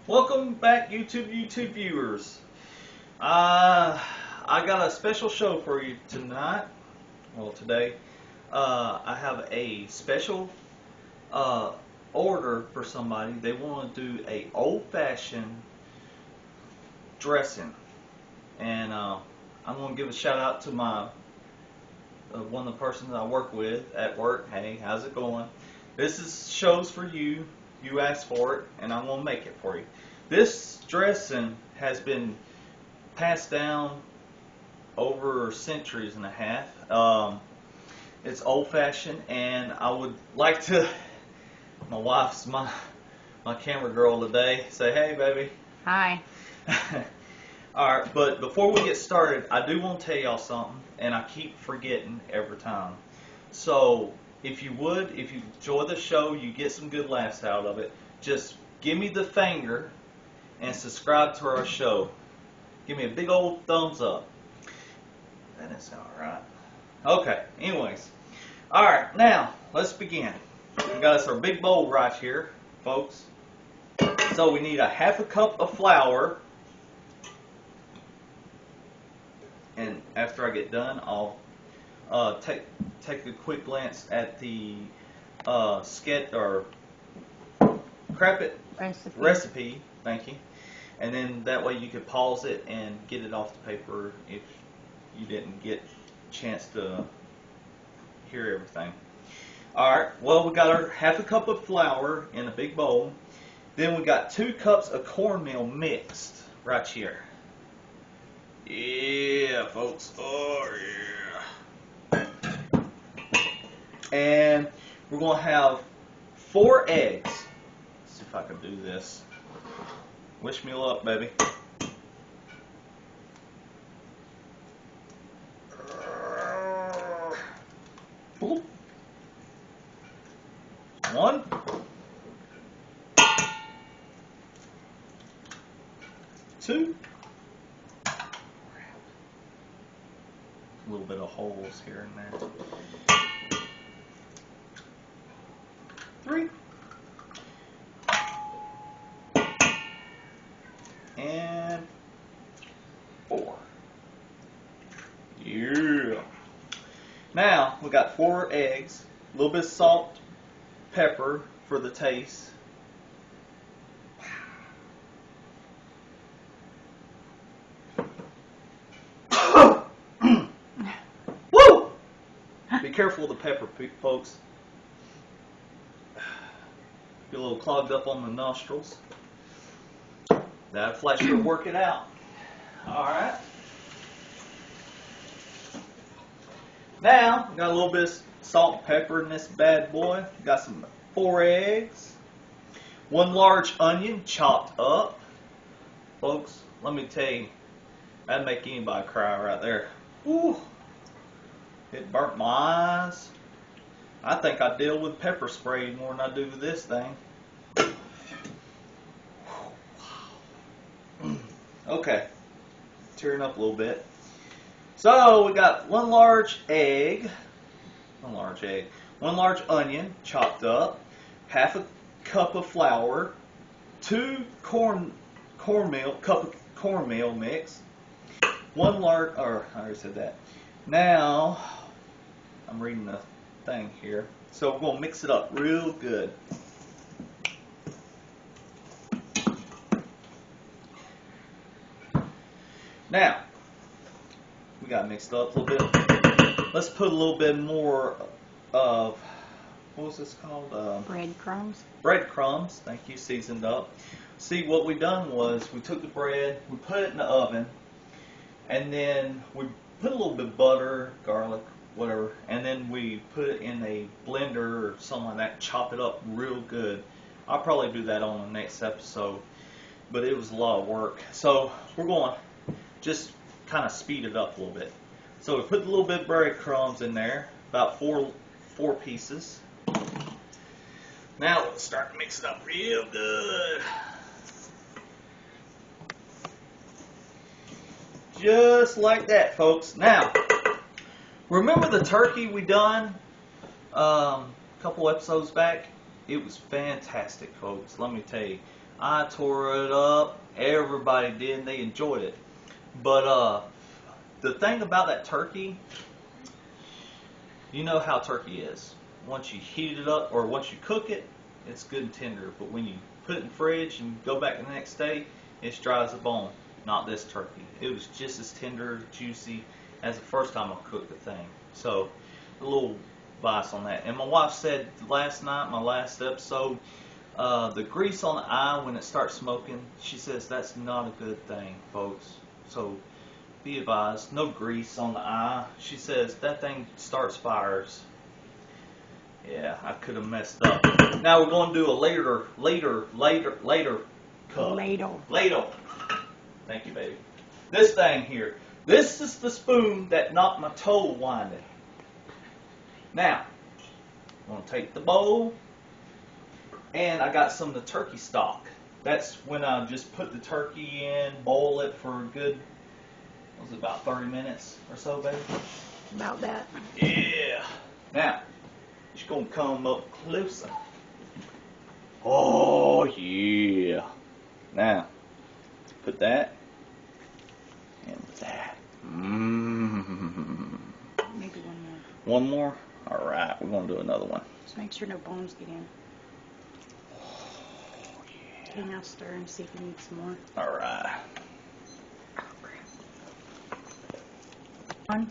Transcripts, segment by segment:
Welcome back, YouTube viewers. I got a special show for you tonight. Well, today, I have a special order for somebody. They want to do a old-fashioned dressing, and I'm going to give a shout out to my one of the persons I work with at work. Hey, how's it going? This is shows for you. You asked for it, and I'm going to make it for you. This dressing has been passed down over centuries and a half. It's old-fashioned, and I would like to. My wife's my camera girl today. Say hey, baby. Hi. Alright, but before we get started, I do want to tell y'all something, and I keep forgetting every time. So, if you enjoy the show, you get some good laughs out of it, just give me the finger and subscribe to our show. Give me a big old thumbs up. That doesn't sound right. Okay, anyways. Alright, now, let's begin. We got us our big bowl right here, folks. So we need a half a cup of flour. And after I get done, I'll take a quick glance at the recipe. Thank you. And then that way you could pause it and get it off the paper if you didn't get a chance to hear everything. Alright, well, we got our half a cup of flour in a big bowl. Then we got 2 cups of cornmeal mixed right here. Yeah, folks. Oh, yeah. And we're going to have 4 eggs. Let's see if I can do this. Wish me luck, baby. One. Two. A little bit of holes here and there. 3. And 4. Yeah. Now we got 4 eggs, a little bit of salt, pepper for the taste. Woo! Be careful of the pepper, folks. Get a little clogged up on the nostrils. That flash will work it out. Alright. Now, got a little bit of salt and pepper in this bad boy. Got some 4 eggs. 1 large onion chopped up. Folks, let me tell you, that'd make anybody cry right there. Ooh. It burnt my eyes. I think I deal with pepper spray more than I do with this thing. Okay, tearing up a little bit. So we got 1 large egg, 1 large onion chopped up, half a cup of flour, 2 cup of cornmeal mix, 1 large, or I already said that. Now I'm reading the thing here, so we're gonna mix it up real good. Now, we got mixed up a little bit. Let's put a little bit more of, what was this called? Breadcrumbs. Breadcrumbs, thank you, seasoned up. See, what we done was, we took the bread, we put it in the oven, and then we put a little bit of butter, garlic, whatever, and then we put it in a blender or something like that, chop it up real good. I'll probably do that on the next episode, but it was a lot of work. So, we're going to just kind of speed it up a little bit. So we put a little bit of breadcrumbs in there, about four pieces. Now let's start to mix it up real good. Just like that, folks. Now, remember the turkey we done a couple episodes back? It was fantastic, folks. Let me tell you, I tore it up. Everybody did, and they enjoyed it. But the thing about that turkey, you know how turkey is. Once you heat it up, or once you cook it, it's good and tender. But when you put it in the fridge and go back the next day, it's dry as a bone. Not this turkey. It was just as tender, juicy as the first time I cooked the thing. So, a little bias on that. And my wife said last night, my last episode, the grease on the eye when it starts smoking, she says that's not a good thing, folks. So, be advised, no grease on the eye. She says that thing starts fires. Yeah, I could have messed up. Now we're going to do a later cup. Ladle. Thank you, baby. This thing here. This is the spoon that knocked my toe winding. Now, I'm going to take the bowl, and I got some of the turkey stock. That's when I just put the turkey in, boil it for a good, what was it, about 30 minutes or so, baby? About that. Yeah. Now, just going to come up closer. Oh, yeah. Now, put that and that. Mmm. Maybe one more. One more? All right, we're going to do another one. Just make sure no bones get in. Oh, yeah. Okay, now stir and see if you need some more. All right. Oh, crap.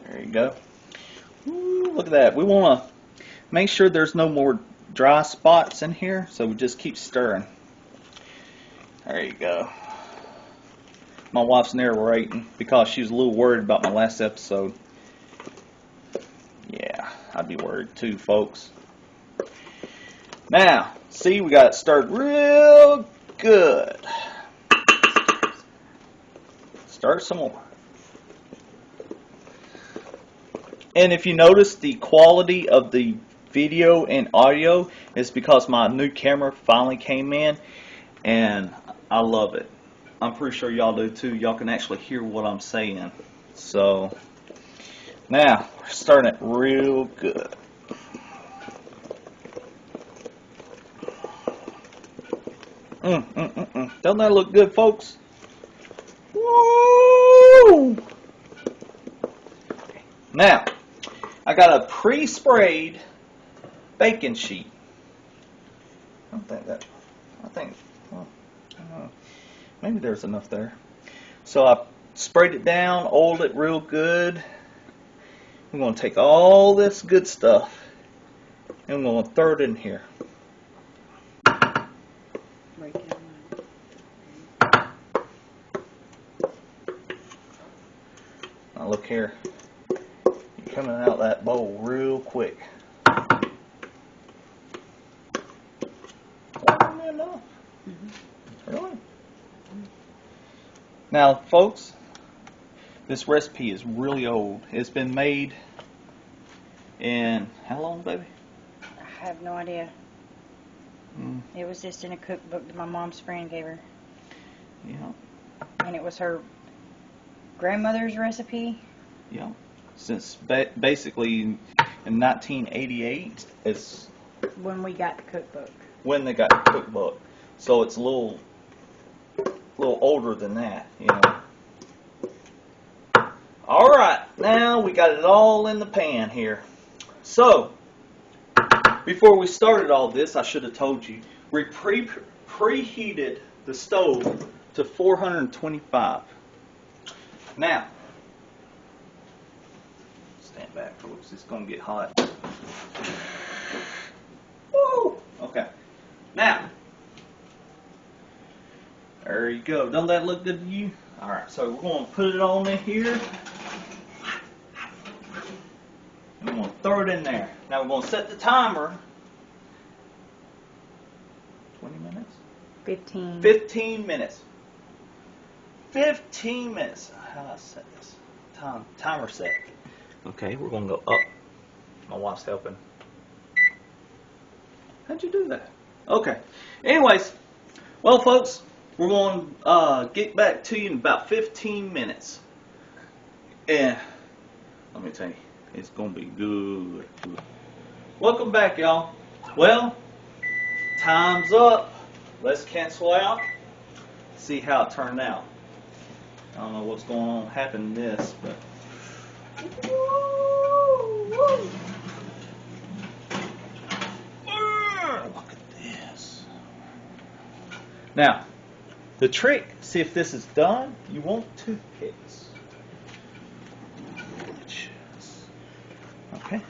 There you go. Ooh, look at that. We want to make sure there's no more dry spots in here, so we just keep stirring. There you go. My wife's narrating because she was a little worried about my last episode. Yeah, I'd be worried too, folks. Now, see, we got it stirred real good. Stir some more. And if you notice, the quality of the video and audio is because my new camera finally came in, and I love it. I'm pretty sure y'all do too. Y'all can actually hear what I'm saying. So, now, we're starting it real good. Doesn't that look good, folks? Woo! Now, I got a pre-sprayed baking sheet. Well, maybe there's enough there. So I sprayed it down, oiled it real good. I'm going to take all this good stuff and I'm going to throw it in here. Now look here. You're coming out of that bowl real quick. Enough. Really? Now, folks, this recipe is really old. It's been made in how long, baby? I have no idea. It was just in a cookbook that my mom's friend gave her. Yeah. And it was her grandmother's recipe. Yeah. Since basically in 1988, it's when we got the cookbook. When they got the cookbook. So it's a little older than that, you know. Alright, now we got it all in the pan here. So, before we started all this, I should have told you, we preheated the stove to 425. Now, stand back, folks, it's going to get hot. Woo! Okay. Now, there you go. Doesn't that look good to you? Alright, so we're going to put it on in here. And we're going to throw it in there. Now we're going to set the timer. 20 minutes? 15. 15 minutes. 15 minutes. How do I set this? Timer set. Okay, we're going to go up. My wife's helping. How'd you do that? Okay. Anyways, well, folks, we're going to get back to you in about 15 minutes. And let me tell you, it's going to be good. Welcome back, y'all. Well, Time's up. Let's cancel out. See how it turned out. I don't know what's going on happening in this, but look at this. Now, the trick, see if this is done, you want toothpicks. Okay.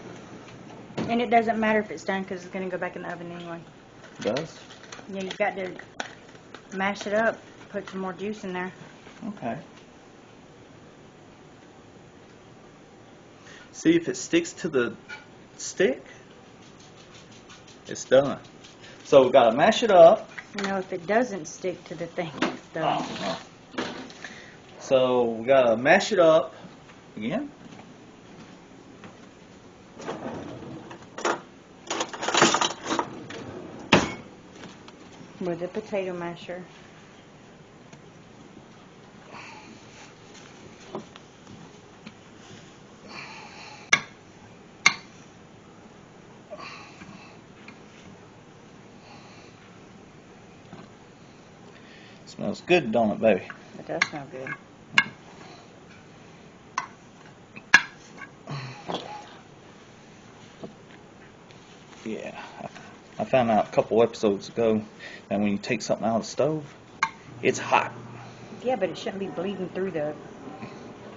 And it doesn't matter if it's done because it's going to go back in the oven anyway. It does? Yeah, you've got to mash it up, put some more juice in there. Okay. See if it sticks to the stick. It's done. So we've got to mash it up. You know, if it doesn't stick to the thing, it's done. Oh. So we got to mash it up again. With a potato masher. Smells good, don't it, baby? It does smell good. Yeah. I found out a couple episodes ago that when you take something out of the stove, it's hot. Yeah, but it shouldn't be bleeding through the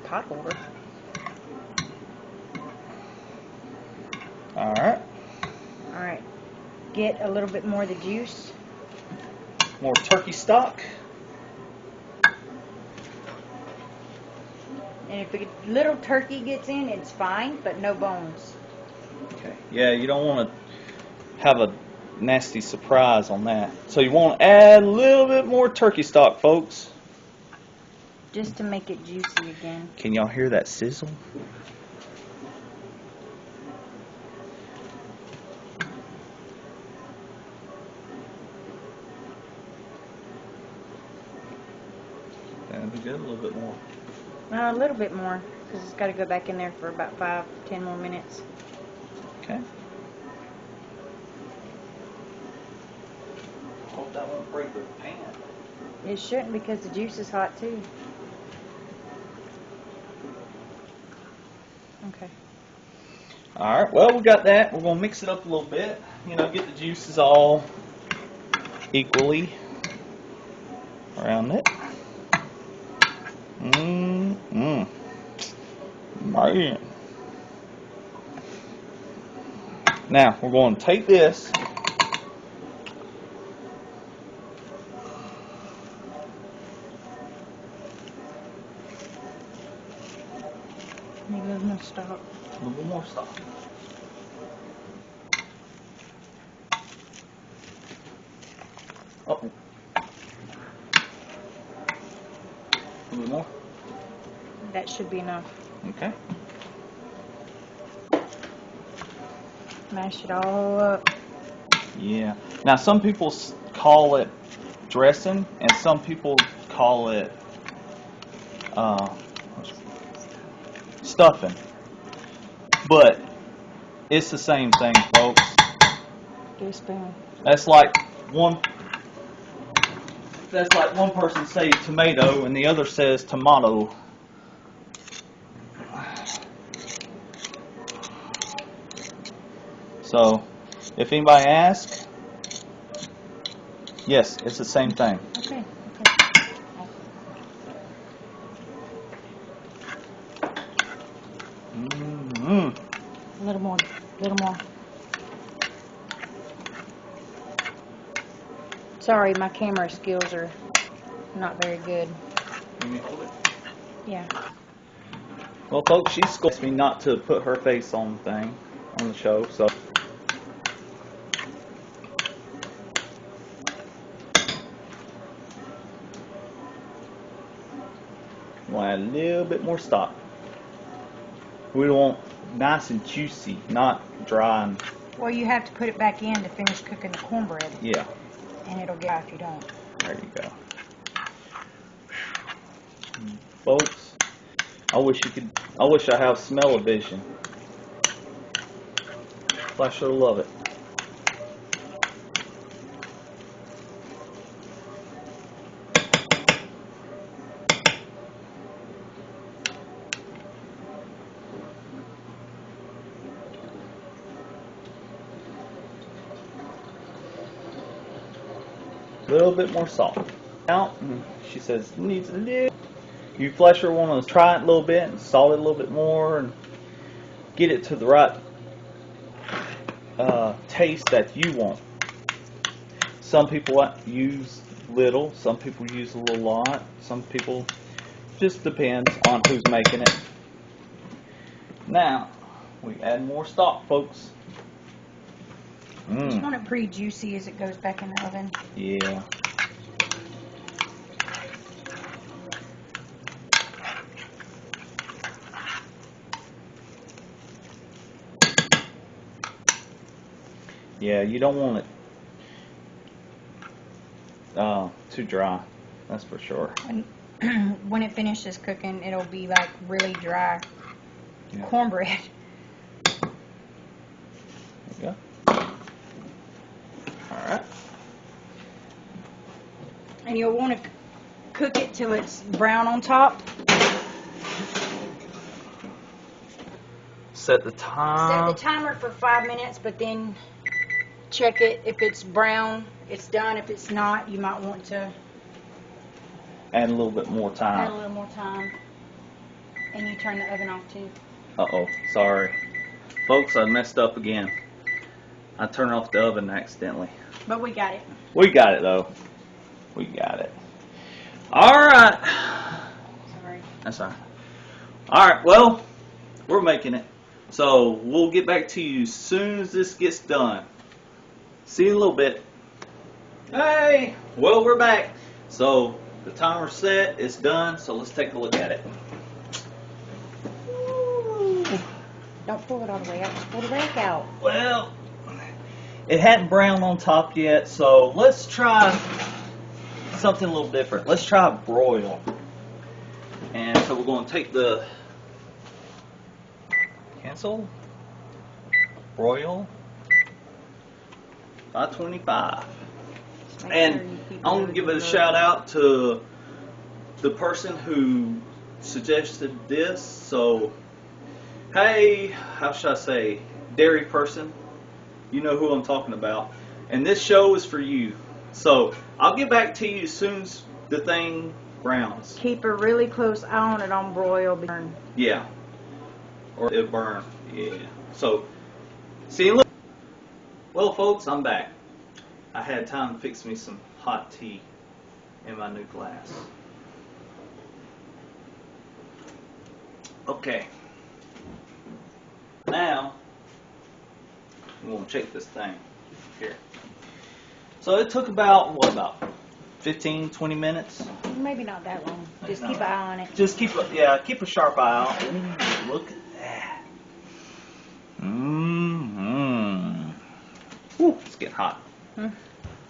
pot holder. Alright. Alright. Get a little bit more of the juice. More turkey stock. And if a little turkey gets in, it's fine, but no bones. Okay. Yeah, you don't want to have a nasty surprise on that. So you want to add a little bit more turkey stock, folks. Just to make it juicy again. Can y'all hear that sizzle? That'd be good, a little bit more. A little bit more, because it's got to go back in there for about 5-10 more minutes. Okay. Hope that won't break the pan. It shouldn't, because the juice is hot too. Okay. Alright, well, we got that. We're going to mix it up a little bit. You know, get the juices all equally around it. Man. Now, we're going to take this. Need a little more stock. A little bit more stock. Oh. A little bit more. That should be enough. Okay. Mash it all up. Yeah. Now, some people call it dressing, and some people call it stuffing. But it's the same thing, folks. Get a spoon. That's like one person says tomato and the other says tomato. So, if anybody asks, yes, it's the same thing. Okay. A little more. A little more. Sorry, my camera skills are not very good. Let me hold it. Yeah. Well, folks, she scolds me not to put her face on the show, so. We'll add a little bit more stock. We want nice and juicy, not dry and. Well, you have to put it back in to finish cooking the cornbread. Yeah. And it'll get out if you don't. There you go. Folks, I wish I have smell-o-vision. I sure love it. A little bit more salt. Out. She says it needs a little. You flesher want to try it a little bit and salt it a little bit more and get it to the right taste that you want. Some people use little, some people use a little lot, some people just depends on who's making it. Now we add more stock, folks. Just want it pretty juicy as it goes back in the oven. Yeah. Yeah, you don't want it too dry. That's for sure. When it finishes cooking, it'll be like really dry cornbread. There you go. Alright. And you'll want to cook it till it's brown on top. Set the time. Set the timer for 5 minutes, but then check it. If it's brown, it's done. If it's not, you might want to Add a little bit more add a time. little more time. And you turn the oven off too. Uh-oh, sorry. Folks, I messed up again. I turned off the oven accidentally. But we got it. We got it, though. We got it. Alright. Sorry. That's all right. Alright, well, we're making it. So, we'll get back to you as soon as this gets done. See you in a little bit. Hey! Well, we're back. So, the timer's set. It's done. So, let's take a look at it. Don't pull it all the way out. Just pull the back out. Well, it hadn't browned on top yet, so let's try something a little different. Let's try broil. And so we're going to take the cancel broil 525. And I want to give a shout out to the person who suggested this. So, hey, how should I say, dairy person, you know who I'm talking about. And this show is for you. So, I'll get back to you as soon as the thing browns. Keep a really close eye on it on broil. Burn. Yeah. Or it'll burn. Yeah. So, see you later. Well, folks, I'm back. I had time to fix me some hot tea in my new glass. Okay. Now, I'm going to check this thing here. So it took about, what, about 15, 20 minutes? Maybe not that long. Just keep an eye on it. Just keep a sharp eye out. Ooh, look at that. Ooh, it's getting hot.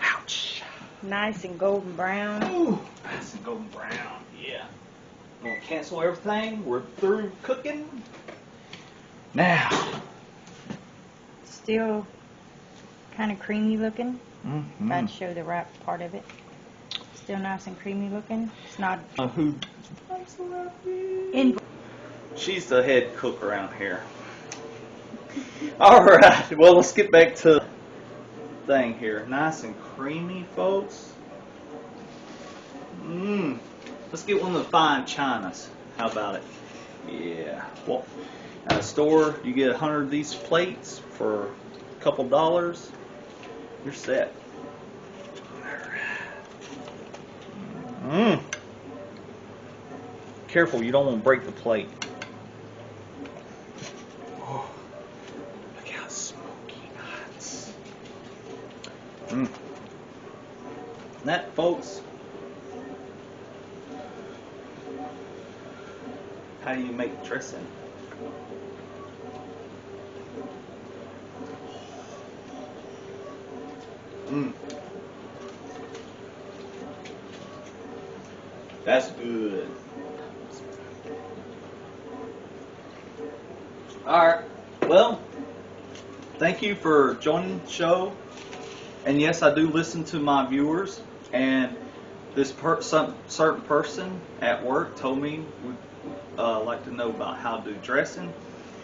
Ouch. Nice and golden brown. Ooh, nice and golden brown. Yeah. I'm going to cancel everything. We're through cooking. Now. Still kind of creamy looking. I'd show the right part of it. Still nice and creamy looking. It's not. Who? She's the head cook around here. All right. Well, let's get back to the thing here. Nice and creamy, folks. Let's get one of the fine chinas. How about it? Yeah. Well, at a store, you get 100 of these plates for a couple dollars. You're set. Careful, you don't want to break the plate. Oh, look how smoky nuts. That, folks, how do you make dressing? That's good. Alright, well, thank you for joining the show. And yes, I do listen to my viewers. And this certain person at work told me would like to know about how to do dressing.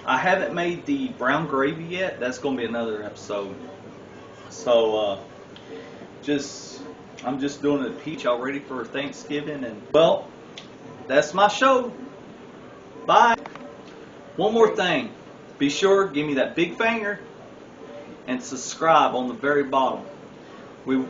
I haven't made the brown gravy yet. That's going to be another episode. So, just I'm just doing it peach. Y'all ready for Thanksgiving? And well, that's my show. Bye. One more thing. Be sure, give me that big finger and subscribe on the very bottom. We're